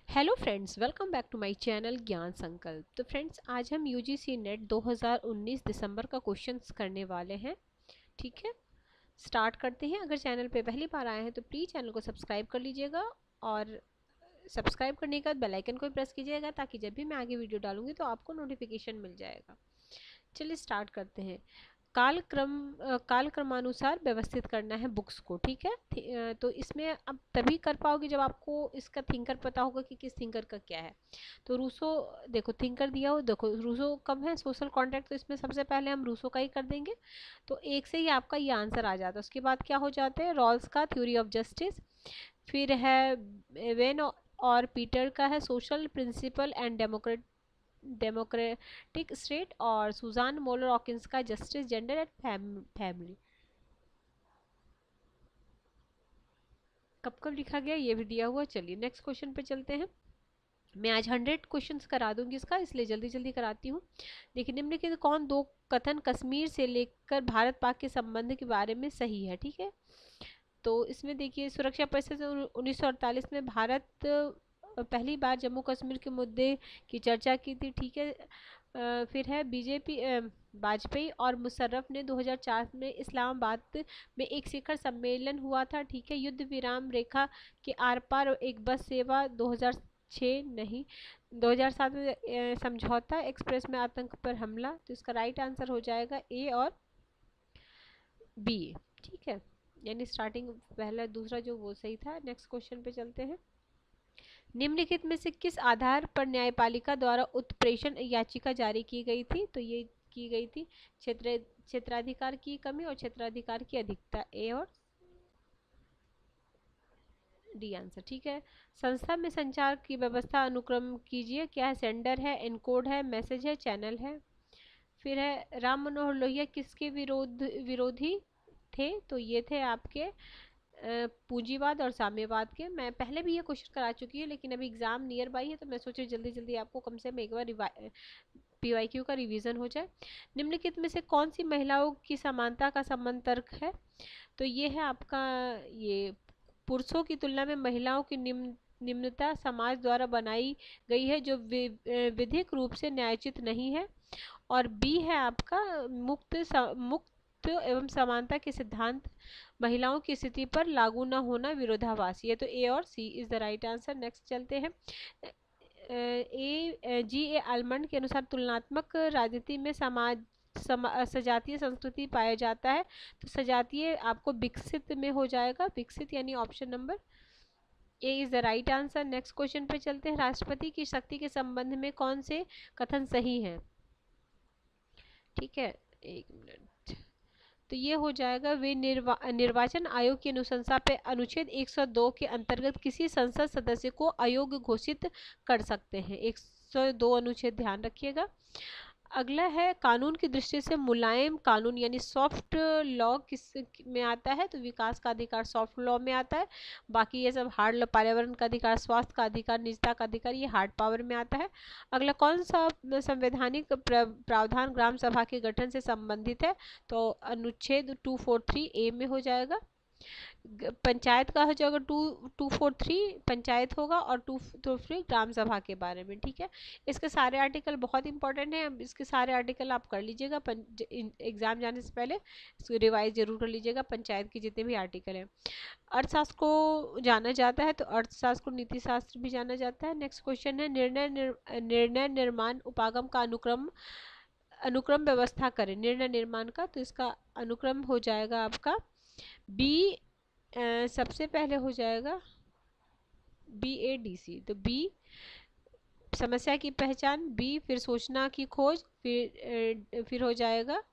Hello friends, welcome back to my channel Gyan Sankalp. तो friends, आज हम यूजीसी नेट 2019 दिसंबर का क्वेश्चंस करने वाले हैं। ठीक है, स्टार्ट करते हैं। अगर चैनल पे पहली बार आए हैं तो प्लीज़ चैनल को सब्सक्राइब कर लीजिएगा और सब्सक्राइब करने के बाद बेल आइकन को भी प्रेस कीजिएगा ताकि जब भी मैं आगे वीडियो डालूंगी तो आपको नोटिफिकेशन मिल जाएगा। चलिए स्टार्ट करते हैं। कालक्रमानुसार व्यवस्थित करना है बुक्स को। ठीक है, तो इसमें अब तभी कर पाओगे जब आपको इसका थिंकर पता होगा कि किस थिंकर का क्या है। तो रूसो, देखो थिंकर दिया हो, देखो रूसो कब है, सोशल कॉन्ट्रैक्ट, तो इसमें सबसे पहले हम रूसो का ही कर देंगे। तो एक से ही आपका ये आंसर आ जाता है। उसके बाद क्या हो जाते हैं, रॉल्स का थ्योरी ऑफ जस्टिस, फिर है वेन और पीटर का है social principle and democratic state, और सुजान मोलर हॉकिंस का जस्टिस, जेंडर एंड फैमिली। कब कब लिखा गया ये भी दिया हुआ। चलिए नेक्स्ट क्वेश्चन पे चलते हैं। मैं आज 100 क्वेश्चंस करा दूंगी इसका, इसलिए जल्दी जल्दी कराती हूँ। देखिए, निम्नलिखित कौन दो कथन कश्मीर से लेकर भारत पाक के संबंध के बारे में सही है। ठीक है, तो इसमें देखिए, सुरक्षा परिषद 1948 में भारत पहली बार जम्मू कश्मीर के मुद्दे की चर्चा की थी। ठीक है, फिर है बीजेपी, वाजपेयी और मुशर्रफ ने 2004 में इस्लामाबाद में एक शिखर सम्मेलन हुआ था। ठीक है, युद्ध विराम रेखा के आर पार एक बस सेवा 2006 नहीं 2007 में समझौता एक्सप्रेस में आतंक पर हमला। तो इसका राइट आंसर हो जाएगा ए और बी। ठीक है, यानी स्टार्टिंग पहला दूसरा जो वो सही था। नेक्स्ट क्वेश्चन पे चलते हैं। निम्नलिखित में से किस आधार पर न्यायपालिका द्वारा उत्प्रेषण याचिका जारी की गई थी। तो ये की गई थी क्षेत्राधिकार की कमी और क्षेत्राधिकार की अधिकता। ए और डी आंसर। ठीक है, संस्था में संचार की व्यवस्था अनुक्रम कीजिए। क्या है, सेंडर है, एनकोड है, मैसेज है, चैनल है। फिर है, राम मनोहर लोहिया किसके विरोधी थे। तो ये थे आपके पूंजीवाद और साम्यवाद के। मैं पहले भी ये क्वेश्चन करा चुकी हूँ, लेकिन अभी एग्जाम नियर बाई है तो मैं सोची जल्दी जल्दी आपको कम से कम एक बार पीवाईक्यू का रिवीजन हो जाए। निम्नलिखित में से कौन सी महिलाओं की समानता का संबंध तर्क है। तो ये है आपका, ये पुरुषों की तुलना में महिलाओं की निम्नता समाज द्वारा बनाई गई है जो विधिक रूप से न्यायोचित नहीं है। और बी है आपका, मुक्त एवं समानता के सिद्धांत महिलाओं की स्थिति पर लागू न होना विरोधाभासी है। तो ए और C is the right answer. Next चलते हैं। ए आलमंड के अनुसार तुलनात्मक राजनीति में सजातीय संस्कृति पाया जाता है। तो सजातीय आपको विकसित में हो जाएगा, विकसित यानी option number A is the right answer. Next question पे चलते हैं। राष्ट्रपति की शक्ति के संबंध में कौन से कथन सही हैं। ठीक है, एक मिनट। तो ये हो जाएगा, वे निर्वाचन आयोग की अनुशंसा पे अनुच्छेद 102 के अंतर्गत किसी संसद सदस्य को अयोग्य घोषित कर सकते हैं। 102 अनुच्छेद ध्यान रखिएगा। अगला है, कानून की दृष्टि से मुलायम कानून यानी सॉफ्ट लॉ किस में आता है। तो विकास का अधिकार सॉफ्ट लॉ में आता है। बाकी ये सब हार्ड लॉ, पर्यावरण का अधिकार, स्वास्थ्य का अधिकार, निजता का अधिकार, ये हार्ड पावर में आता है। अगला, कौन सा संवैधानिक प्रावधान ग्राम सभा के गठन से संबंधित है। तो अनुच्छेद 243 ए में हो जाएगा। पंचायत का हो जाएगा 243 पंचायत होगा, और 243 ग्राम सभा के बारे में। ठीक है, इसके सारे आर्टिकल बहुत इंपॉर्टेंट हैं। इसके सारे आर्टिकल आप कर लीजिएगा, एग्जाम जाने से पहले इसको रिवाइज जरूर कर लीजिएगा, पंचायत के जितने भी आर्टिकल हैं। अर्थशास्त्र को जाना जाता है, तो अर्थशास्त्र को नीति शास्त्र भी जाना जाता है। नेक्स्ट क्वेश्चन है, निर्णय निर्माण उपागम का अनुक्रम अनुक्रम व्यवस्था करें निर्णय निर्माण का। तो इसका अनुक्रम हो जाएगा आपका बी, सबसे पहले हो जाएगा BADC। तो बी समस्या की पहचान, बी फिर सूचना की खोज, फिर हो जाएगा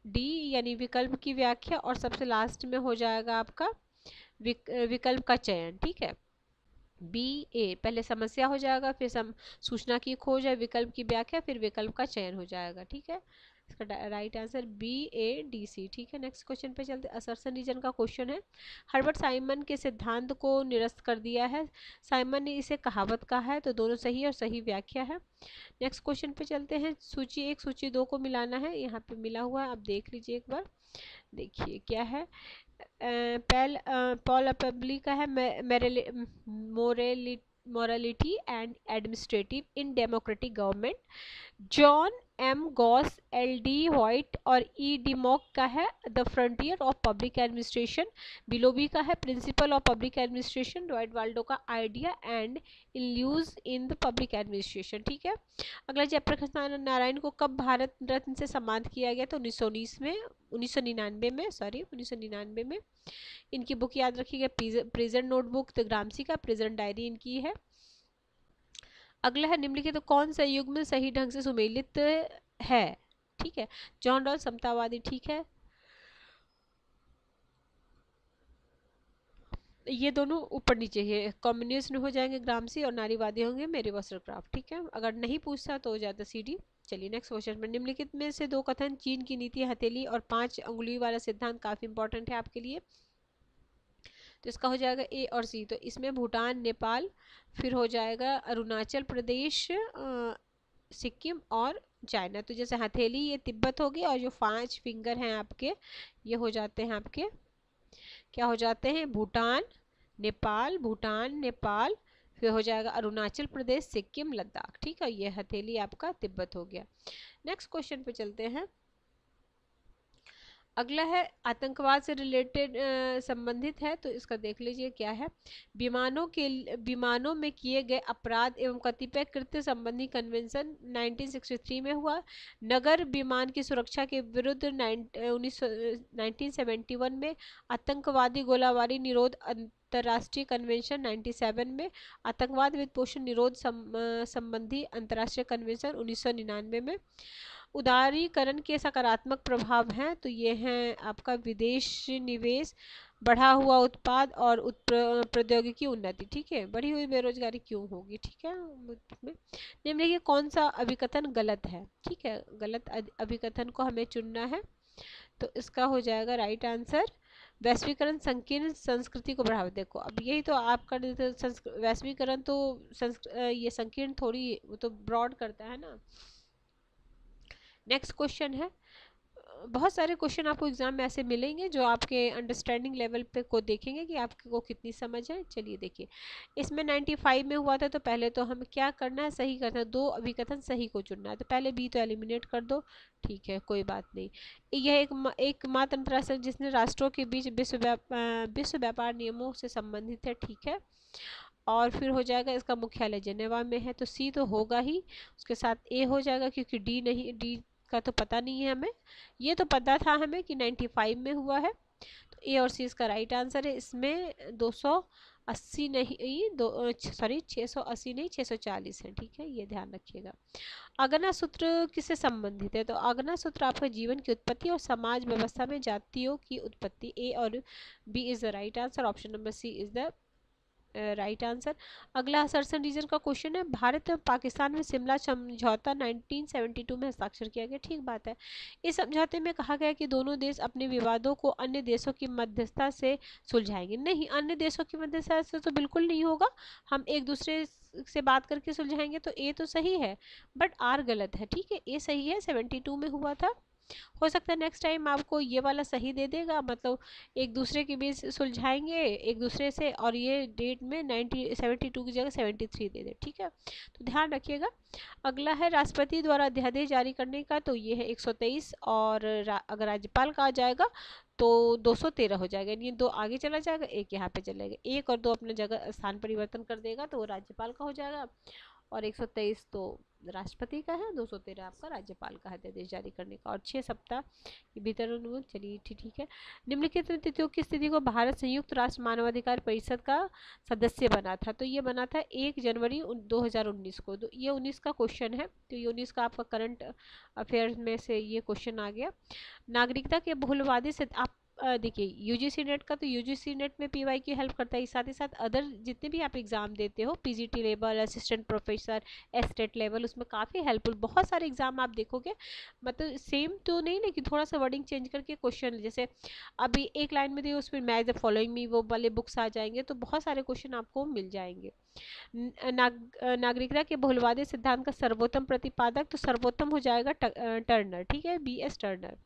डी यानी विकल्प की व्याख्या, और सबसे लास्ट में हो जाएगा आपका विकल्प का चयन। ठीक है, BA पहले समस्या हो जाएगा, फिर सूचना की खोज है, विकल्प की व्याख्या, फिर विकल्प का चयन हो जाएगा। ठीक है, इसका राइट आंसर BADC। ठीक है, नेक्स्ट क्वेश्चन पे चलते। असर्शन रीजन का क्वेश्चन है। हर्बर्ट साइमन के सिद्धांत को निरस्त कर दिया है। साइमन ने इसे कहावत कहा है। तो दोनों सही और सही व्याख्या है। नेक्स्ट क्वेश्चन पे चलते हैं। सूची 1 सूची 2 को मिलाना है, यहाँ पे मिला हुआ है, आप देख लीजिए एक बार। देखिए क्या है, पॉल पब्ली का है morality and administrative in democratic government. John M Gaus, L D White और ई डिमॉक का है the frontier of public administration. Willoughby का है principle of public administration. Royd Waldo का idea and illusions in the public administration. ठीक है। अगला जयप्रकाश नारायण को कब भारत रत्न से सम्मानित किया गया? तो 1919 में, 1999 में। इनकी बुक याद रखिएगा, प्रेजेंट नोटबुक, द ग्रामसी का प्रेजेंट डायरी इनकी है। अगला है निम्नलिखित तो कौन सा युग्म सही ढंग से सुमेलित है? ठीक है, जॉन रॉल समतावादी। ठीक है, ये दोनों ऊपर नीचे है, कम्युनिस्ट हो जाएंगे ग्रामसी और नारीवादी होंगे मेरी वस्त्रक्राफ्ट। ठीक है, अगर नहीं पूछता तो हो जाता सीडी। चलिए नेक्स्ट क्वेश्चन में, निम्नलिखित में से दो कथन, चीन की नीति हथेली और 5 अंगुली वाला सिद्धांत काफी इंपॉर्टेंट है आपके लिए। तो इसका हो जाएगा ए और सी। तो इसमें भूटान, नेपाल, फिर हो जाएगा अरुणाचल प्रदेश, सिक्किम और चाइना। तो जैसे हथेली ये तिब्बत होगी और जो 5 फिंगर हैं आपके ये हो जाते हैं आपके, क्या हो जाते हैं? भूटान, नेपाल, भूटान, नेपाल, फिर हो जाएगा अरुणाचल प्रदेश, सिक्किम, लद्दाख। ठीक है, ये हथेली आपका तिब्बत हो गया। नेक्स्ट क्वेश्चन पे चलते हैं। अगला है आतंकवाद से रिलेटेड संबंधित है, तो इसका देख लीजिए क्या है। विमानों में किए गए अपराध एवं कतिपय कृत्य संबंधी कन्वेंशन 1963 में हुआ। नगर विमान की सुरक्षा के विरुद्ध 1971 में। आतंकवादी गोलाबारी निरोध अंतर्राष्ट्रीय कन्वेंशन 97 में। आतंकवाद वित्त पोषण निरोध संबंधी अंतर्राष्ट्रीय कन्वेंशन 1999 में। उदारीकरण के सकारात्मक प्रभाव हैं, तो ये हैं आपका विदेश निवेश, बढ़ा हुआ उत्पाद और प्रौद्योगिकी उन्नति। ठीक है, बढ़ी हुई बेरोजगारी क्यों होगी? ठीक है, निम्नलिखित कौन सा अभिकथन गलत है? ठीक है, गलत अभिकथन को हमें चुनना है। तो इसका हो जाएगा राइट आंसर, वैश्वीकरण संकीर्ण संस्कृति को बढ़ावा। देखो अब यही तो आपका वैश्वीकरण तो ये संकीर्ण थोड़ी, वो तो ब्रॉड करता है ना। नेक्स्ट क्वेश्चन है, बहुत सारे क्वेश्चन आपको एग्जाम में ऐसे मिलेंगे जो आपके अंडरस्टैंडिंग लेवल पे को देखेंगे कि आपको कितनी समझ है। चलिए देखिए, इसमें 95 में हुआ था, तो पहले तो हमें क्या करना है? सही करना है, 2 अभिकथन सही को चुनना है। तो पहले बी तो एलिमिनेट कर दो, ठीक है, कोई बात नहीं। यह एकमात्र अंतरराष्ट्रीय जिसने राष्ट्रों के बीच विश्व व्यापार नियमों से संबंधित है। ठीक है, और फिर हो जाएगा इसका मुख्यालय जेनेवा में है, तो सी तो होगा ही। उसके साथ ए हो जाएगा क्योंकि डी नहीं, डी का तो पता नहीं है हमें, ये तो पता था हमें कि 95 में हुआ है। तो ए और सी इसका राइट आंसर है। इसमें 280 नहीं, 680 नहीं, 640 है। ठीक है, ये ध्यान रखिएगा। अगना सूत्र किससे संबंधित है? तो अगना सूत्र आपका जीवन की उत्पत्ति और समाज व्यवस्था में जातियों की उत्पत्ति। ए और B is the right answer, option number C is the right answer. अगला असरसन रीजन का क्वेश्चन है, भारत और पाकिस्तान में शिमला समझौता 1972 में हस्ताक्षर किया गया। ठीक बात है, इस समझौते में कहा गया कि दोनों देश अपने विवादों को अन्य देशों की मध्यस्थता से सुलझाएंगे। नहीं, अन्य देशों की मध्यस्थता से तो बिल्कुल नहीं होगा, हम एक दूसरे से बात करके सुलझाएंगे। तो ए तो सही है बट आर गलत है। ठीक है, ए सही है, 72 में हुआ था। हो सकता है नेक्स्ट टाइम आपको ये वाला सही दे देगा, मतलब एक दूसरे के बीच सुलझाएंगे एक दूसरे से, और ये डेट में 72 की जगह 73 दे दे। ठीक है, तो ध्यान रखिएगा। अगला है राष्ट्रपति द्वारा अध्यादेश जारी करने का, तो ये है 123, और अगर राज्यपाल का आ जाएगा तो 213 हो जाएगा, यानी 2 आगे चला जाएगा, 1 यहाँ पे चलेगा, 1 और 2 अपने जगह स्थान परिवर्तन कर देगा, तो वो राज्यपाल का हो जाएगा। और 123 तो राष्ट्रपति का है, 213 आपका राज्यपाल का है अध्यादेश जारी करने का, और 6 सप्ताह के भीतर अनुरोध। चलिए ठीक है। निम्नलिखित तिथियों की स्थिति को भारत संयुक्त राष्ट्र मानवाधिकार परिषद का सदस्य बना था, तो ये बना था 1 जनवरी 2019 को। तो ये 19 का क्वेश्चन है, तो ये 19 का आपका करंट अफेयर्स में से ये क्वेश्चन आ गया। नागरिकता के बहुलवादी से आप देखिए, यूजीसी नेट का, तो यूजीसी नेट में पीवाई की हेल्प करता है, साथ ही साथ अदर जितने भी आप एग्जाम देते हो, PGT level, assistant professor, estate level, उसमें काफ़ी हेल्पफुल, बहुत सारे एग्जाम आप देखोगे, मतलब सेम तो नहीं, लेकिन थोड़ा सा वर्डिंग चेंज करके क्वेश्चन, जैसे अभी एक लाइन में दिए उसमें मैच द फॉलोइंग मी, वो वाले बुक्स आ जाएंगे, तो बहुत सारे क्वेश्चन आपको मिल जाएंगे। नागरिकता के बहुलवादी सिद्धांत का सर्वोत्तम प्रतिपादक, तो सर्वोत्तम हो जाएगा टर्नर। ठीक है, बी एस टर्नर।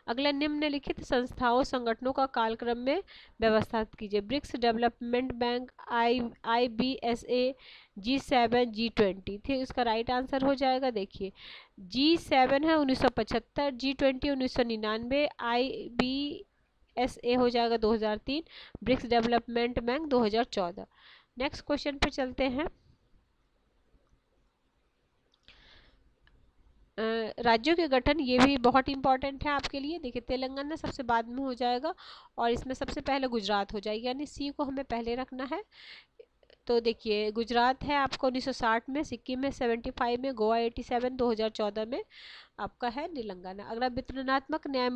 अगला, निम्नलिखित संस्थाओं संगठनों का कालक्रम में व्यवस्थित कीजिए। BRICS development bank, IBSA, G7, G20। ठीक, इसका राइट आंसर हो जाएगा। देखिए G7 है 1975, G20 1999, IBSA हो जाएगा 2003, BRICS development bank 2014। Next question पे चलते हैं। राज्यों के गठन, ये भी बहुत इंपॉर्टेंट है आपके लिए। देखिए तेलंगाना सबसे बाद में हो जाएगा और इसमें सबसे पहले गुजरात हो जाएगी, यानी सी को हमें पहले रखना है। तो देखिए गुजरात है आपको 1960 में, सिक्किम में 75 में, गोवा 87, 2014 में आपका है तेलंगाना। अगला, वितरणात्मक न्याय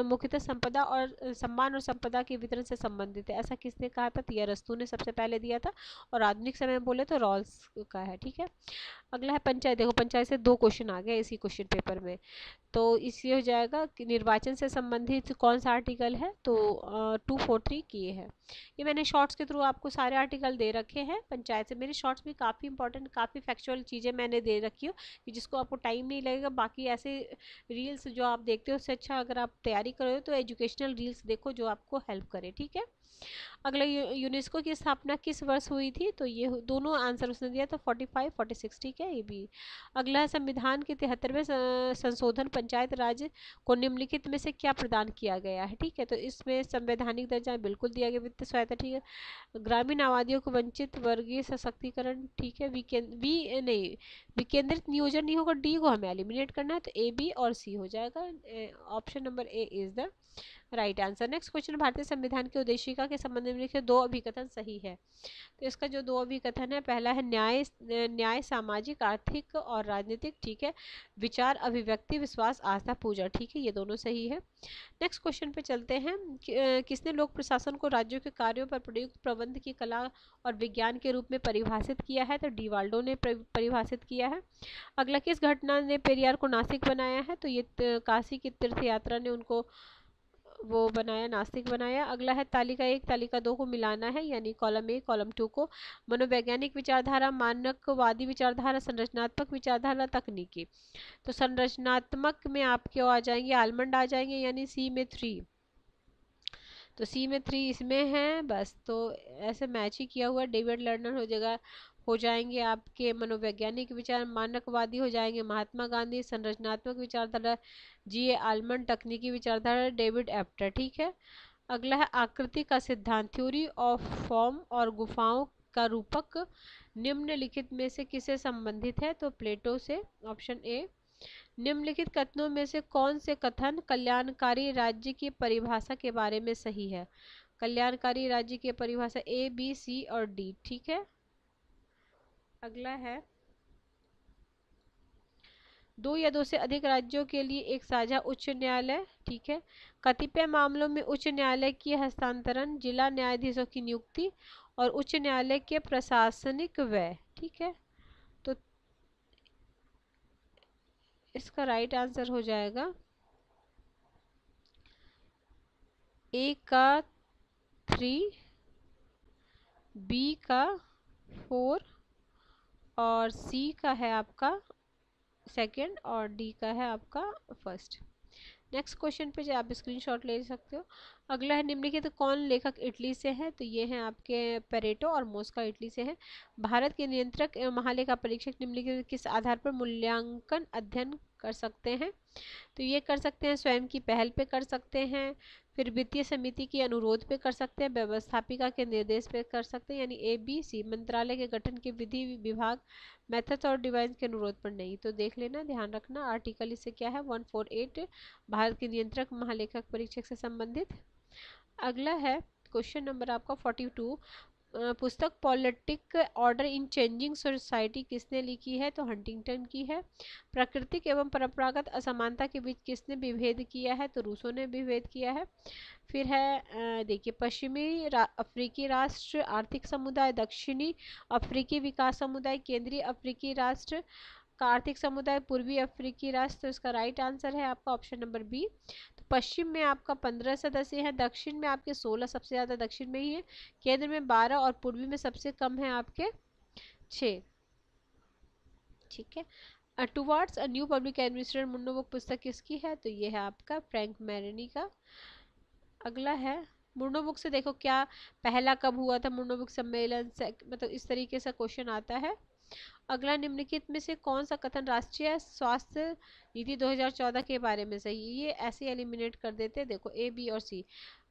मुख्यतः संपदा और सम्मान और संपदा के वितरण से संबंधित है, ऐसा किसने कहा था? तो अरस्तू ने सबसे पहले दिया था, और आधुनिक समय में बोले तो रॉल्स का है। ठीक है, अगला है पंचायत। देखो पंचायत से 2 क्वेश्चन आ गए इसी क्वेश्चन पेपर में, तो इसलिए हो जाएगा कि निर्वाचन से संबंधित कौन सा आर्टिकल है, तो 243 की है। ये मैंने शॉर्ट्स के थ्रू आपको सारे आर्टिकल दे रखे हैं पंचायत से। मेरे शॉर्ट्स में काफ़ी इंपॉर्टेंट, काफ़ी फैक्चुअल चीज़ें मैंने दे रखी हो कि जिसको आपको टाइम नहीं लगेगा। बाकी ऐसे रील्स जो आप देखते हो उससे अच्छा अगर आप तैयारी करो तो एजुकेशनल रील्स देखो जो आपको हेल्प करे। ठीक है, अगला, यूनेस्को की स्थापना किस वर्ष हुई थी? तो ये दोनों आंसर उसने दिया था 45, 46। ठीक है, ये भी। अगला, संविधान के 73वें संशोधन पंचायत राज को निम्नलिखित में से क्या प्रदान किया गया है? ठीक है, तो इसमें संवैधानिक दर्जा बिल्कुल दिया गया, वित्तीय सहायता, ठीक है, ग्रामीण आबादियों को वंचित वर्गीय सशक्तिकरण, ठीक है, विकेंद्रित नियोजन नहीं होगा, डी को हमें एलिमिनेट करना है, तो ए, बी और सी हो जाएगा। Option number A is the right answer. Next question, भारतीय संविधान की उद्देशिका के संबंध में लिखे 2 अभिकथन सही है। तो इसका जो 2 अभिकथन है, पहला है न्याय सामाजिक, आर्थिक और राजनीतिक, ठीक है, विचार, अभिव्यक्ति, विश्वास, आस्था, पूजा, ठीक है, ये दोनों सही है। नेक्स्ट क्वेश्चन पे चलते हैं। किसने लोक प्रशासन को राज्यों के कार्यों पर प्रयुक्त प्रबंध की कला और विज्ञान के रूप में परिभाषित किया है? तो डिवाल्डो ने परिभाषित किया है। अगला, किस घटना ने पेरियार को नासिक बनाया है? तो ये काशी की तीर्थ यात्रा ने उनको वो बनाया, नास्तिक बनाया। अगला है, तालिका 1 तालिका 2 को मिलाना है, यानी कॉलम 1 कॉलम 2 को। मनोवैज्ञानिक विचारधारा, मानकवादी विचारधारा, संरचनात्मक विचारधारा, तकनीकी। तो संरचनात्मक में आपके आ जाएंगे आलमंड आ जाएंगे, यानी सी में 3। तो सी में 3 इसमें है बस, तो ऐसे मैच ही किया हुआ। डेविड लर्नर हो जाएंगे आपके मनोवैज्ञानिक विचार, मानकवादी हो जाएंगे महात्मा गांधी, संरचनात्मक विचारधारा G.A. आलमंड, तकनीकी विचारधारा डेविड एप्टर। ठीक है, अगला है आकृति का सिद्धांत, थ्योरी ऑफ फॉर्म और गुफाओं का रूपक निम्नलिखित में से किससे संबंधित है? तो प्लेटो से, ऑप्शन ए। निम्नलिखित कथनों में से कौन से कथन कल्याणकारी राज्य की परिभाषा के बारे में सही है? कल्याणकारी राज्य की परिभाषा ए, बी, सी और डी। ठीक है, अगला है, 2 या 2 से अधिक राज्यों के लिए एक साझा उच्च न्यायालय। ठीक है, कतिपय मामलों में उच्च न्यायालय की हस्तांतरण, जिला न्यायाधीशों की नियुक्ति और उच्च न्यायालय के प्रशासनिक व्यय। ठीक है, तो इसका राइट आंसर हो जाएगा ए का 3, बी का 4 और सी का है आपका सेकंड और डी का है आपका फर्स्ट। नेक्स्ट क्वेश्चन पे आप स्क्रीनशॉट ले सकते हो। अगला है, निम्नलिखित कौन लेखक इटली से है? तो ये हैं आपके पेरेटो और मोस्का इटली से है। भारत के नियंत्रक एवं महालेखा परीक्षक निम्नलिखित किस आधार पर मूल्यांकन अध्ययन कर सकते हैं? तो ये कर सकते हैं स्वयं की पहल पे कर सकते हैं, फिर वित्तीय समिति के अनुरोध पे कर सकते हैं, व्यवस्थापिका के निर्देश पे कर सकते हैं, यानी ए, बी, सी। मंत्रालय के गठन के विधि विभाग, मेथड्स और डिवाइस के अनुरोध पर नहीं। तो देख लेना, ध्यान रखना, आर्टिकल इससे क्या है 148, भारत के नियंत्रक महालेखक परीक्षक से संबंधित। अगला है क्वेश्चन नंबर आपका 42, पुस्तक politic order in changing society किसने लिखी है? तो हंटिंगटन की है। प्राकृतिक एवं परंपरागत असमानता के बीच किसने विभेद किया है? तो रूसो ने विभेद किया है। फिर है देखिए, पश्चिमी अफ्रीकी राष्ट्र आर्थिक समुदाय, दक्षिणी अफ्रीकी विकास समुदाय, केंद्रीय अफ्रीकी राष्ट्र का आर्थिक समुदाय, पूर्वी अफ्रीकी राष्ट्र। तो इसका राइट आंसर है आपका ऑप्शन नंबर बी। तो पश्चिम में आपका 15 सदस्य हैं, दक्षिण में आपके 16, सबसे ज़्यादा दक्षिण में ही है, केंद्र में 12 और पूर्वी में सबसे कम है आपके 6। ठीक है, towards a new public administration Munro book पुस्तक किसकी है? तो ये है आपका फ्रैंक मैरनी का। अगला है मुर्नो बुक से देखो क्या पहला कब हुआ था मुर्नो बुक सम्मेलन से, मतलब इस तरीके से क्वेश्चन आता है। अगला निम्नलिखित में से कौन सा कथन राष्ट्रीय स्वास्थ्य नीति 2014 के बारे में सही है? ये ऐसे एलिमिनेट कर देते हैं, देखो ए बी और सी।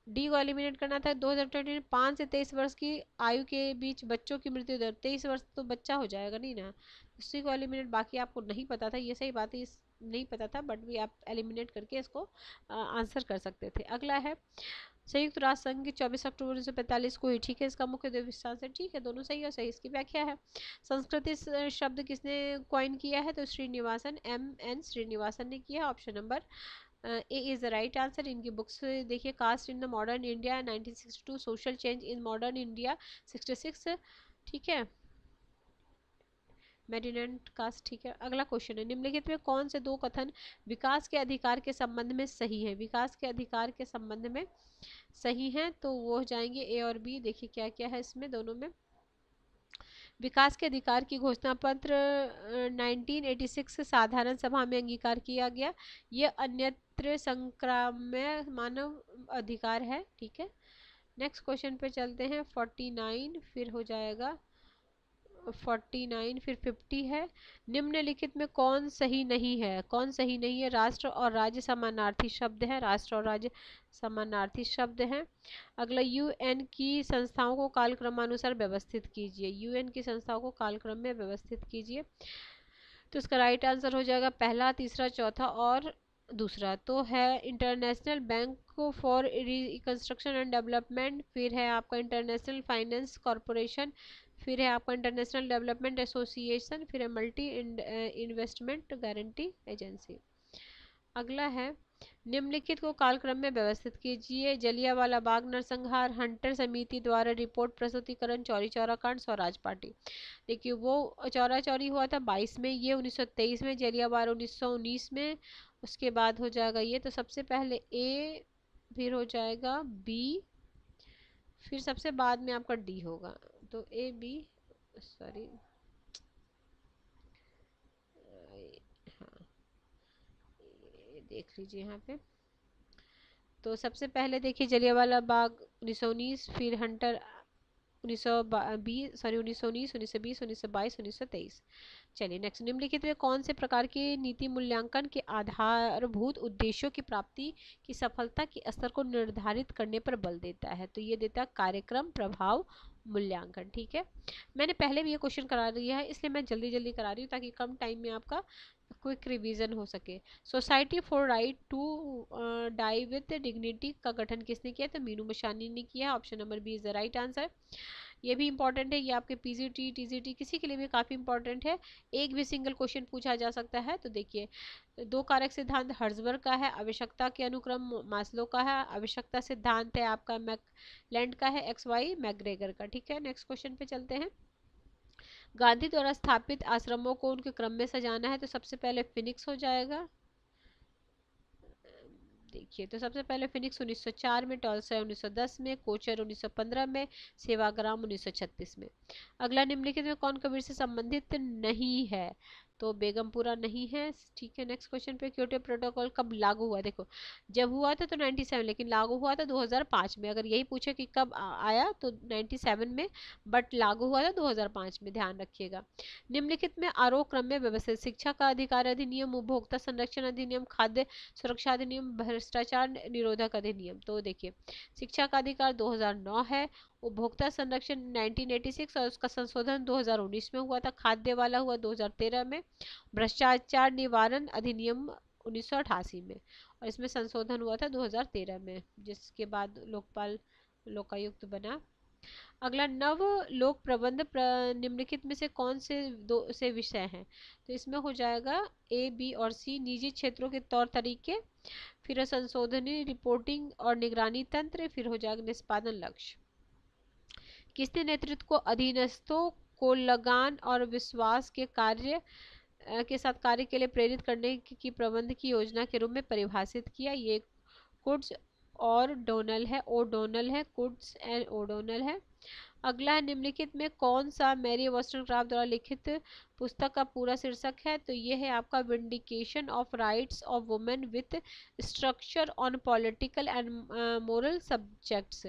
डी को एलिमिनेट करना था। 2020 में 5 से 23 वर्ष की आयु के बीच बच्चों की मृत्यु दर, 23 वर्ष तो बच्चा हो जाएगा नहीं ना, उसी को एलिमिनेट। बाकी आपको नहीं पता था, ये सही बात है, इस नहीं पता था, बट भी आप एलिमिनेट करके इसको आंसर कर सकते थे। अगला है संयुक्त राष्ट्र संघ की 24 अक्टूबर 1945 को ही, ठीक है, इसका मुख्य उद्देश्य से, ठीक है, दोनों सही और सही। इसकी व्याख्या है संस्कृति शब्द किसने क्वाइन किया है? तो श्रीनिवासन, M.N. श्रीनिवासन ने किया। Option number A is the right answer. इनकी बुक्स देखिए, caste in the modern India 1962, social change in modern India 66, ठीक है, मेडिनेंट कास्ट, ठीक है। अगला क्वेश्चन है निम्नलिखित में कौन से दो कथन विकास के अधिकार के संबंध में सही है? विकास के अधिकार के संबंध में सही है तो वो हो जाएंगे ए और बी। देखिए क्या क्या है इसमें दोनों में। विकास के अधिकार की घोषणा पत्र 1986 साधारण सभा में अंगीकार किया गया। यह अन्यत्र संक्राम्य मानव अधिकार है, ठीक है। नेक्स्ट क्वेश्चन पे चलते हैं। 49 फिर हो जाएगा 49 फिर 50 है। निम्नलिखित में कौन सही नहीं है? कौन सही नहीं है? राष्ट्र और राज्य समानार्थी शब्द है, राष्ट्र और राज्य समानार्थी शब्द हैं। अगला यूएन की संस्थाओं को कालक्रमानुसार व्यवस्थित कीजिए। यूएन की संस्थाओं को कालक्रम में व्यवस्थित कीजिए। तो इसका राइट आंसर हो जाएगा पहला, तीसरा, चौथा और दूसरा। तो है international bank for reconstruction and development, फिर है आपका इंटरनेशनल फाइनेंस कॉरपोरेशन, फिर है आपका इंटरनेशनल डेवलपमेंट एसोसिएशन, फिर है मल्टी इन्वेस्टमेंट गारंटी एजेंसी। अगला है निम्नलिखित को कालक्रम में व्यवस्थित कीजिए। जलियांवाला बाग नरसंहार, हंटर समिति द्वारा रिपोर्ट प्रस्तुतिकरण, चौरी चौरा कांड, स्वराज पार्टी। देखिए वो चौरा चौरी हुआ था 22 में, ये 1923 में, जलियांवाला 1919 में। उसके बाद हो जाएगा ये, तो सबसे पहले ए, फिर हो जाएगा बी, फिर सबसे बाद में आपका डी होगा। तो ए बी, सॉरी, हाँ, ये देख लीजिए यहाँ पे। तो सबसे पहले देखिए जलियांवाला बाग 1919, फिर हंटर 1920, सॉरी 1919, 1920, 1922, 1923। चलिए नेक्स्ट। निम्नलिखित में कौन से प्रकार की नीति मूल्यांकन के आधारभूत उद्देश्यों की प्राप्ति की सफलता के स्तर को निर्धारित करने पर बल देता है? तो ये देता है कार्यक्रम प्रभाव मूल्यांकन, ठीक है। मैंने पहले भी ये क्वेश्चन करा दिया है, इसलिए मैं जल्दी जल्दी करा रही हूँ ताकि कम टाइम में आपका क्विक रिवीजन हो सके। Society for right to die with dignity का गठन किसने किया? तो मीनू मशानी ने किया। Option number B is the right answer. ये भी इंपॉर्टेंट है, ये आपके पीजीटी टीजीटी किसी के लिए भी काफ़ी इंपॉर्टेंट है, एक भी सिंगल क्वेश्चन पूछा जा सकता है। तो देखिए दो कारक सिद्धांत हर्ट्जबर्ग का है, आवश्यकता के अनुक्रम मास्लो का है, आवश्यकता सिद्धांत है आपका मैकलैंड का है, एक्स वाई मैकग्रेगर का, ठीक है। नेक्स्ट क्वेश्चन पे चलते हैं। गांधी द्वारा स्थापित आश्रमों को उनके क्रम में सजाना है, तो सबसे पहले फिनिक्स हो जाएगा। देखिए तो सबसे पहले फिनिक्स 1904 में, टॉलस्टॉय 1910 में, कोचर 1915 में, सेवाग्राम 1936 में। अगला निम्नलिखित में कौन कबीर से संबंधित नहीं है? तो बेगमपुरा नहीं है, ठीक है। नेक्स्ट क्वेश्चन पे क्योटो प्रोटोकॉल कब लागू हुआ? देखो जब हुआ था तो 97, लेकिन लागू हुआ था 2005 में। अगर यही पूछे कि कब आया तो 97 में, बट लागू हुआ था 2005 में, ध्यान रखिएगा। निम्नलिखित में आरोह क्रम में व्यवस्थित शिक्षा का अधिकार अधिनियम, उपभोक्ता संरक्षण अधिनियम, खाद्य सुरक्षा अधिनियम, भ्रष्टाचार निरोधक अधिनियम। तो देखिए शिक्षा का अधिकार 2009 है, उपभोक्ता संरक्षण 1986 और उसका संशोधन 2019 में हुआ था, खाद्य वाला हुआ 2013 में, भ्रष्टाचार निवारण अधिनियम 1988 में, और इसमें संशोधन हुआ था 2013 में, जिसके बाद लोकपाल लोकायुक्त बना। अगला नव लोक प्रबंध निम्नलिखित में से कौन से दो से विषय हैं? तो इसमें हो जाएगा ए बी और सी, निजी क्षेत्रों के तौर तरीके, फिर संशोधनी रिपोर्टिंग और निगरानी तंत्र, फिर हो जाएगा निष्पादन लक्ष्य। किसने नेतृत्व को अधीनस्थों को लगान और विश्वास के कार्य के साथ कार्य के लिए प्रेरित करने की प्रबंध की योजना के रूप में परिभाषित किया? ये कुड्स और डोनल है, ओ डोनल है, कुड्स एंड ओ डोनल है। अगला है निम्नलिखित में कौन सा मैरी वॉस्टरक्राफ्ट द्वारा लिखित पुस्तक का पूरा शीर्षक है? तो ये है आपका vindication of rights of women with structure on political and moral subjects.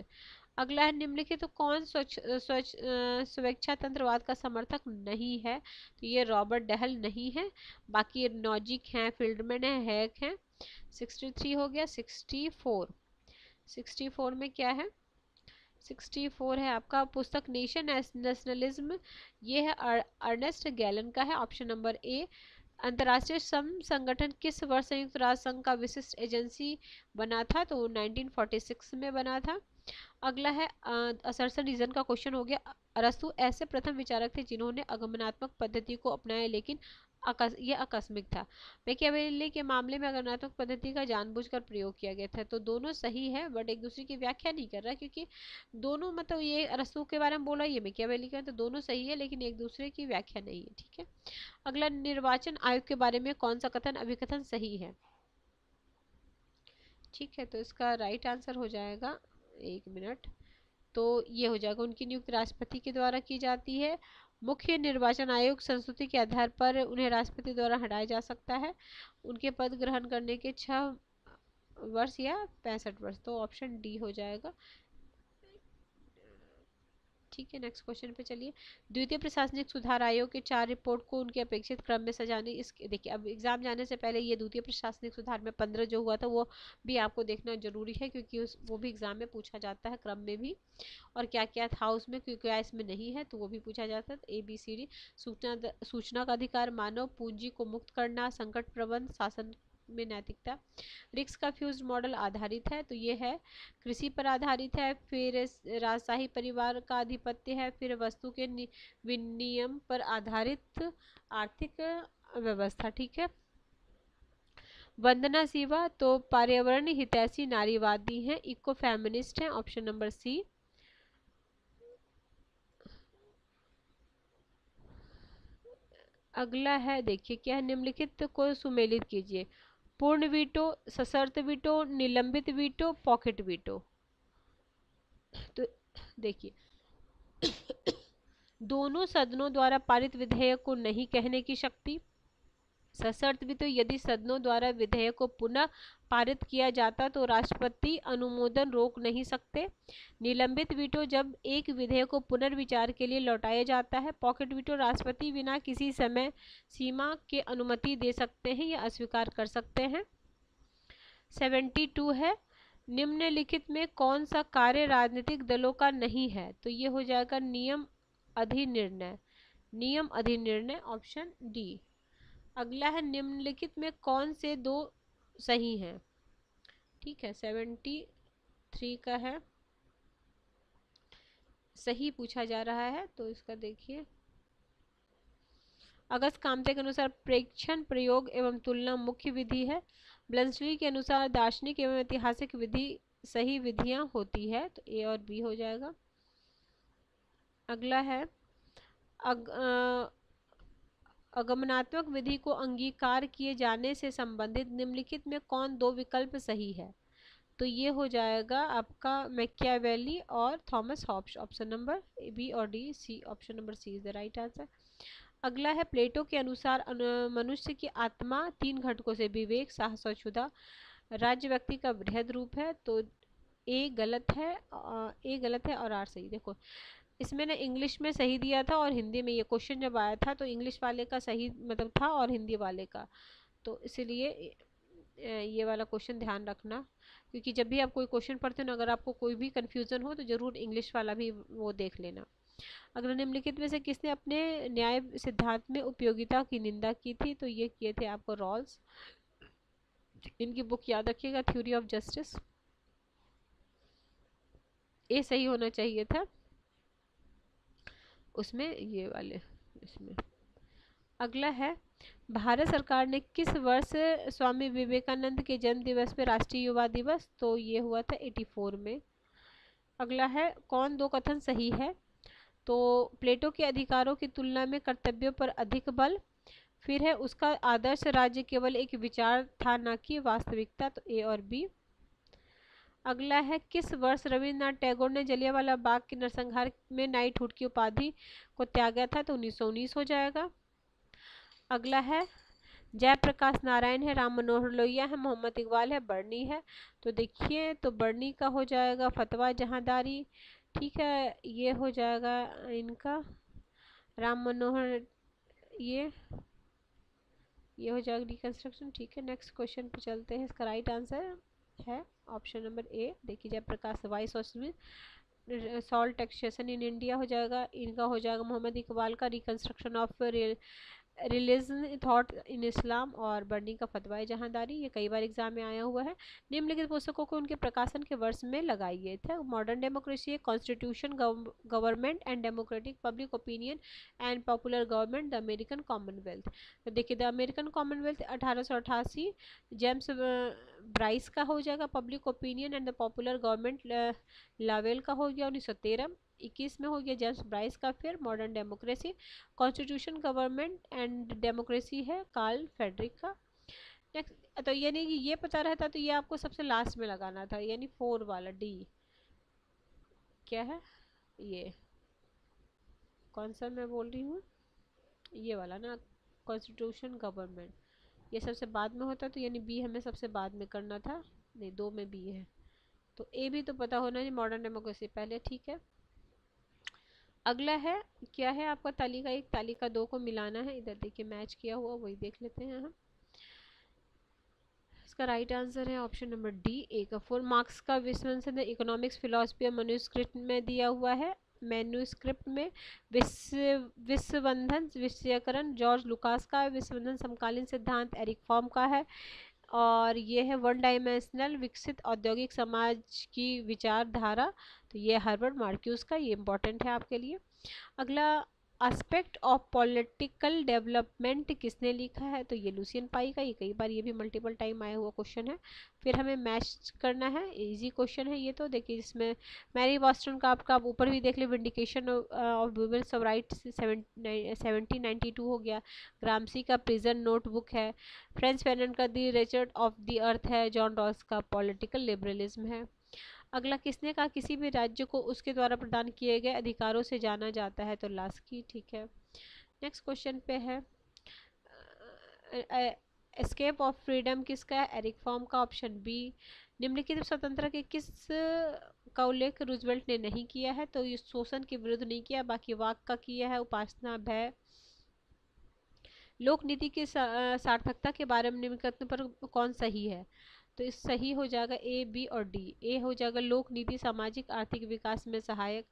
अगला है निम्नलिखित तो कौन स्वेच्छा तंत्रवाद का समर्थक नहीं है? तो ये रॉबर्ट डहल नहीं है, बाकी नॉजिक हैं, फील्डमैन है, हैक है। 63 हो गया। 64 में क्या है? 64 है आपका पुस्तक नेशन नेशनलिज्म, ये है अर्नेस्ट गैलन का है, ऑप्शन नंबर ए। अंतर्राष्ट्रीय श्रम संगठन किस वर्ष संयुक्त राष्ट्र संघ का विशिष्ट एजेंसी बना था? तो 1946 में बना था। अगला है असर्शन रीजन का क्वेश्चन हो गया। अरस्तु ऐसे प्रथम विचारक थे जिन्होंने आगमनात्मक पद्धति को अपनाया, लेकिन यह आकस्मिक था। मैकियावेली के मामले में आगमनात्मक पद्धति का जानबूझकर प्रयोग किया गया था। तो दोनों सही है, बट एक दूसरे की व्याख्या नहीं कर रहा, क्योंकि दोनों मतलब ये अरस्तु के बारे में बोला, ये मैकियावेली का, तो दोनों सही है लेकिन एक दूसरे की व्याख्या नहीं है। ठीक है। अगला निर्वाचन आयोग के बारे में कौन सा कथन अभिकथन सही है? ठीक है, तो इसका राइट आंसर हो जाएगा, एक मिनट, तो ये हो जाएगा उनकी नियुक्ति राष्ट्रपति के द्वारा की जाती है। मुख्य निर्वाचन आयोग संस्तुति के आधार पर उन्हें राष्ट्रपति द्वारा हटाया जा सकता है उनके पद ग्रहण करने के 6 वर्ष या 65 वर्ष। तो ऑप्शन डी हो जाएगा। ठीक है, नेक्स्ट क्वेश्चन पे चलिए। द्वितीय प्रशासनिक सुधार आयोग के 4 रिपोर्ट को उनके अपेक्षित क्रम में सजाने, इस देखिए अब एग्जाम जाने से पहले ये द्वितीय प्रशासनिक सुधार में 15 जो हुआ था वो भी आपको देखना जरूरी है, क्योंकि वो भी एग्जाम में पूछा जाता है क्रम में भी, और क्या क्या था उसमें, क्योंकि क्या इसमें नहीं है तो वो भी पूछा जाता है। ABCD सूचना का अधिकार, मानव पूंजी को मुक्त करना, संकट प्रबंध, शासन में नैतिकता। रिक्स का फ्यूज मॉडल आधारित है, तो ये है कृषि पर आधारित है। फिर राजशाही परिवार का आधिपत्य है। फिर वस्तु के विनिमय पर आधारित आर्थिक व्यवस्था। ठीक है। वंदना शिवा तो पर्यावरण हितैषी नारीवादी हैं, इको फेमिनिस्ट हैं, ऑप्शन नंबर सी। अगला है देखिए क्या है, निम्नलिखित को सुमेलित कीजिए। पूर्ण वीटो, सशर्त वीटो, निलंबित वीटो, पॉकेट वीटो। तो देखिए दोनों सदनों द्वारा पारित विधेयक को नहीं कहने की शक्ति। सशर्त वीटो, यदि सदनों द्वारा विधेयक को पुनः पारित किया जाता तो राष्ट्रपति अनुमोदन रोक नहीं सकते। निलंबित वीटो, जब एक विधेयक को पुनर्विचार के लिए लौटाया जाता है। पॉकेट वीटो, राष्ट्रपति बिना किसी समय सीमा के अनुमति दे सकते हैं या अस्वीकार कर सकते हैं। 72 है, निम्नलिखित में कौन सा कार्य राजनीतिक दलों का नहीं है? तो ये हो जाएगा नियम अधिनिर्णय, नियम अधिनिर्णय, ऑप्शन डी। अगला है निम्नलिखित में कौन से दो सही हैं? ठीक है, 73 का है, सही पूछा जा रहा है, तो इसका देखिए। अगस्त कामते के अनुसार प्रेक्षण, प्रयोग एवं तुलना मुख्य विधि है। ब्लंसली के अनुसार दार्शनिक एवं ऐतिहासिक विधि सही विधियां होती है, तो ए और बी हो जाएगा। अगला है आगमनात्मक विधि को अंगीकार किए जाने से संबंधित निम्नलिखित में कौन दो विकल्प सही है? तो ये हो जाएगा आपका मैकियावेली और Thomas Hobbes, option number B और D. C, option number C is the right answer. अगला है प्लेटो के अनुसार मनुष्य की आत्मा 3 घटकों से विवेक, साहस और क्षुधा राज्य व्यक्ति का बृहद रूप है। तो ए गलत है, और आर सही। देखो इसमें ना इंग्लिश में सही दिया था और हिंदी में, ये क्वेश्चन जब आया था तो इंग्लिश वाले का सही मतलब था और हिंदी वाले का, तो इसीलिए ये वाला क्वेश्चन ध्यान रखना, क्योंकि जब भी आप कोई क्वेश्चन पढ़ते हो ना, अगर आपको कोई भी कंफ्यूजन हो तो जरूर इंग्लिश वाला भी वो देख लेना। अगला निम्नलिखित में से किसने अपने न्याय सिद्धांत में उपयोगिता की निंदा की थी? तो ये किए थे आपको रॉल्स। इनकी बुक याद रखिएगा, थ्योरी ऑफ जस्टिस। ए सही होना चाहिए था उसमें, ये वाले इसमें। अगला है भारत सरकार ने किस वर्ष स्वामी विवेकानंद के जन्म दिवस पे राष्ट्रीय युवा दिवस? तो ये हुआ था 84 में। अगला है कौन दो कथन सही है? तो प्लेटो के अधिकारों की तुलना में कर्तव्यों पर अधिक बल। फिर है उसका आदर्श राज्य केवल एक विचार था न कि वास्तविकता, तो ए और बी। अगला है किस वर्ष रविन्द्रनाथ टैगोर ने जलियांवाला बाग के नरसंहार में नाइटहुड की उपाधि को त्यागा था, तो 1919 हो जाएगा। अगला है जयप्रकाश नारायण है, राम मनोहर लोहिया है, मोहम्मद इकबाल है, बर्नी है। तो देखिए तो बर्नी का हो जाएगा फतवा जहांदारी, ठीक है, ये हो जाएगा इनका राम मनोहर, ये हो जाएगा रिकंस्ट्रक्शन, ठीक है। नेक्स्ट क्वेश्चन पे चलते हैं। इसका राइट आंसर है ऑप्शन नंबर ए। देखिए जयप्रकाश वाइस सॉल्ट टैक्सेशन इन इंडिया हो जाएगा, इनका हो जाएगा मोहम्मद इकबाल का reconstruction of religion thought in Islam, और बर्नी का फतवा जहांदारी, ये कई बार एग्जाम में आया हुआ है। निम्नलिखित पुस्तकों को उनके प्रकाशन के वर्ष में लगाइए थे। Modern democracy, constitution, government and democratic public opinion and popular government, the American Commonwealth. तो देखिए the American Commonwealth 1888, James Bryce का हो जाएगा public opinion and the popular government, लावेल का हो गया 1913। 21 में हो गया जेम्स ब्राइस का। फिर modern democracy, constitution, government and democracy है कार्ल फ्रेडरिक का। नेक्स्ट तो यानी कि ये पता रहता तो ये आपको सबसे लास्ट में लगाना था, यानी 4 वाला डी क्या है, ये कौन सा मैं बोल रही हूँ, ये वाला ना, कॉन्स्टिट्यूशन गवर्नमेंट, ये सबसे बाद में होता तो यानी बी हमें सबसे बाद में करना था, नहीं 2 में बी है, तो ए भी तो पता होना चाहिए, मॉडर्न डेमोक्रेसी पहले, ठीक है। अगला है क्या है आपका तालिका 1 तालिका 2 को मिलाना है, इधर देखिए मैच किया हुआ वही देख लेते हैं हम। इसका राइट आंसर है ऑप्शन नंबर डी, ए का 4 मार्क्स का विश्वसनीय इकोनॉमिक्स फिलॉसफी और मैन्युस्क्रिप्ट में दिया हुआ है। मैन्युस्क्रिप्ट में विश्वबंधन विषयकरण जॉर्ज लुकास का है, विश्वबंधन समकालीन सिद्धांत एरिक फॉर्म का है, और ये है वन डायमेंशनल विकसित औद्योगिक समाज की विचारधारा, तो ये हर्बर्ट मार्क्यूस का, ये इंपॉर्टेंट है आपके लिए। अगला एस्पेक्ट ऑफ पॉलिटिकल डेवलपमेंट किसने लिखा है, तो ये लुसियन पाई का, ये कई बार ये भी मल्टीपल टाइम आया हुआ क्वेश्चन है। फिर हमें मैच करना है, इजी क्वेश्चन है ये तो, देखिए इसमें मैरी बॉस्टन का आपका आप ऊपर भी देख ले, विंडिकेशन ऑफ वुमेन्स राइट्स 1792 हो गया, ग्रामसी का प्रिजन नोटबुक है, फ्रेंच फैनन का दी रिचर्ड ऑफ द अर्थ है, जॉन रॉस का पॉलिटिकल लिबरलिज्म है। अगला किसने कहा किसी भी राज्य को उसके द्वारा प्रदान किए गए अधिकारों से जाना जाता है, तो लास्की, ठीक है। नेक्स्ट क्वेश्चन पे है एस्केप ऑफ फ्रीडम किसका है, एरिक फॉर्म का, ऑप्शन बी। निम्नलिखित स्वतंत्रता के किस का उल्लेख रूजवेल्ट ने नहीं किया है, तो ये शोषण के विरुद्ध नहीं किया, बाकी वाक का किया है, उपासना, भय। लोक नीति की सार्थकता के बारे में निम्नलिखित पर कौन सही है, तो इस सही हो जाएगा ए, बी और डी। ए हो जाएगा लोक नीति सामाजिक आर्थिक विकास में सहायक,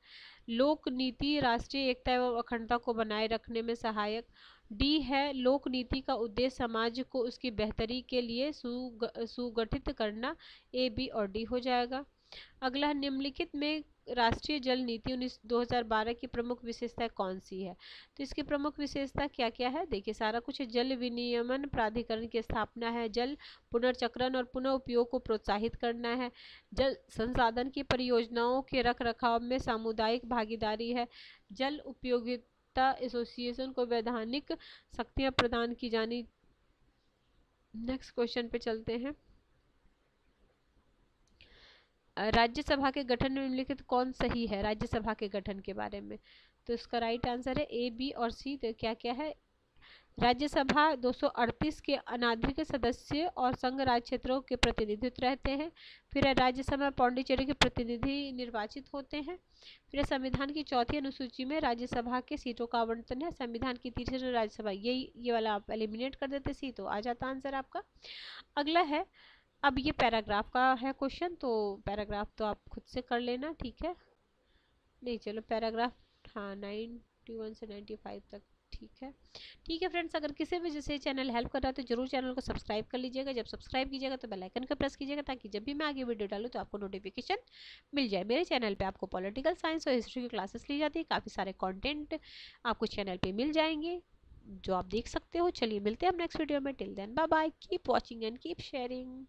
लोक नीति राष्ट्रीय एकता एवं अखंडता को बनाए रखने में सहायक। डी है लोक नीति का उद्देश्य समाज को उसकी बेहतरी के लिए सुगठित करना, ए, बी और डी हो जाएगा। अगला निम्नलिखित में राष्ट्रीय जल नीति 2012 की प्रमुख विशेषता कौन सी है, तो इसकी प्रमुख विशेषता क्या क्या है, देखिए सारा कुछ जल विनियमन प्राधिकरण की स्थापना है, जल पुनर्चक्रण और पुनः उपयोग को प्रोत्साहित करना है, जल संसाधन की परियोजनाओं के रख रखाव में सामुदायिक भागीदारी है, जल उपयोगिता एसोसिएशन को वैधानिक शक्तियां प्रदान की जानी। नेक्स्ट क्वेश्चन पे चलते हैं। राज्यसभा के गठन में निम्नलिखित कौन सही है राज्यसभा के गठन के बारे में, तो इसका राइट आंसर है ए, बी और सी। तो क्या क्या है, राज्यसभा 238 के अनाधिकृत सदस्य और संघ राज्य क्षेत्रों के प्रतिनिधित्व रहते हैं। फिर राज्यसभा पौंडीचेरी के प्रतिनिधि निर्वाचित होते हैं। फिर संविधान की 4वीं अनुसूची में राज्यसभा के सीटों का आवंटन है, संविधान की 3री राज्यसभा, ये वाला आप एलिमिनेट कर देते सी, तो आ जाता आंसर आपका। अगला है, अब ये पैराग्राफ का है क्वेश्चन, तो पैराग्राफ तो आप खुद से कर लेना, ठीक है, नहीं चलो पैराग्राफ, हाँ 91 से 95 तक, ठीक है। ठीक है फ्रेंड्स, अगर किसी भी जैसे चैनल हेल्प कर रहा है तो जरूर चैनल को सब्सक्राइब कर लीजिएगा, जब सब्सक्राइब कीजिएगा तो बेल आइकन को प्रेस कीजिएगा, ताकि जब भी मैं आगे वीडियो डालूँ तो आपको नोटिफिकेशन मिल जाए। मेरे चैनल पे आपको पॉलिटिकल साइंस और हिस्ट्री की क्लासेस ली जाती है, काफ़ी सारे कॉन्टेंट आपको चैनल पर मिल जाएंगे जो आप देख सकते हो। चलिए मिलते हैं हम नेक्स्ट वीडियो में, till then bye bye, keep watching and keep sharing.